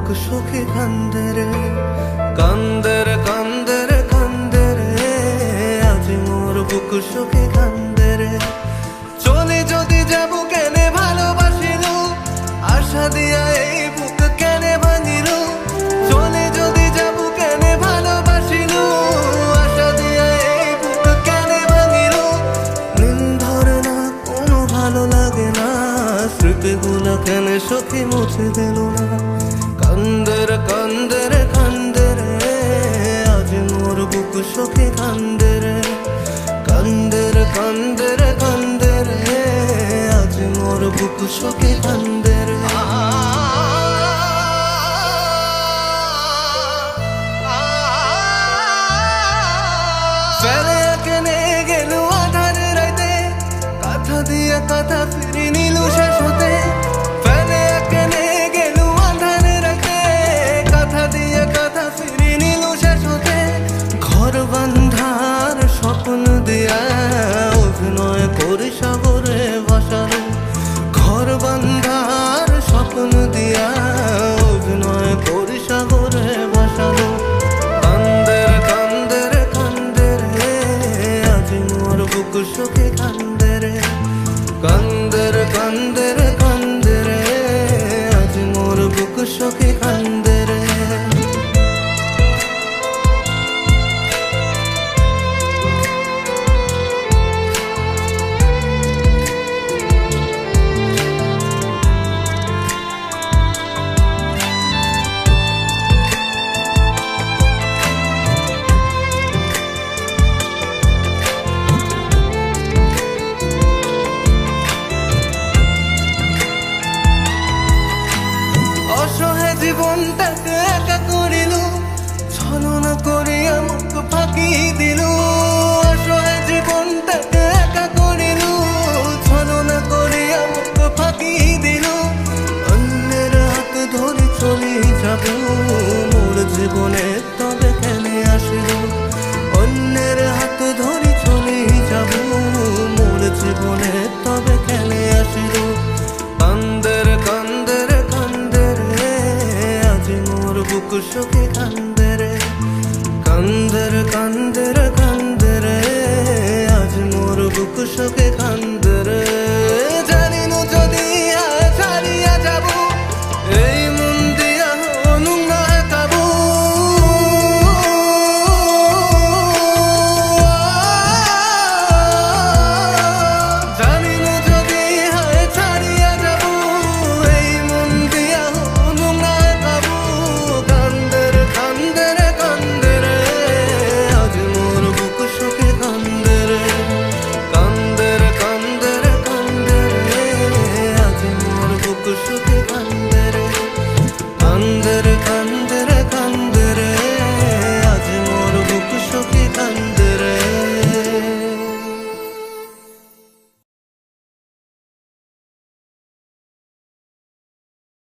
সখী কান্দে রে, কান্দে রে কান্দে রে কান্দে রে, আজ মোর বুক সখী কান্দে রে। চলে যদি যাব কেনে ভালোবাসিল, আশা দিয়া এই বুক কেনে ভাঙিল। চলে যদি যাব কেনে ভালোবাসিল, আশা দিয়া এই বুক কেনে ভাঙিল। নিন ধরে না কোনো ভালো লাগে না, স্মৃতিগুলো কেনে সখী মুছে দিল না। কান্দে রে কান্দে রে কান্দে রে, আজ মোর বুক সখী কান্দে রে, কান্দে রে কান্দে রে কান্দে রে, আজ মোর বুক সখী কান্দে রে। ফেলে কেনে গেল আধার রাইতে, কথা দিয়া কথা ফিরি নিল শেষ হতে। ফেলে কেনে গেল আধার রাইতে, কথা দিয়া কথা ফিরি নিল শেষ হতে। ঘর বান্ধার স্বপ্ন দিয়া অভিনয় করি সাগরে ভাসালো, ঘর বান্ধার স্বপ্ন দিয়া অভিনয় করি সাগরে ভাসালো। কান্দে রে কান্দে রে কান্দে রে, আজ মোর বুক সখী কান্দে রে, কান্দে রে কান্দে রে কান্দে রে, আজ মোর বুক সখী কান্দে রে। অসহায় জীবনটাকে একা করিল, ছলনা করিয়া মুখ ফাঁকি দিল।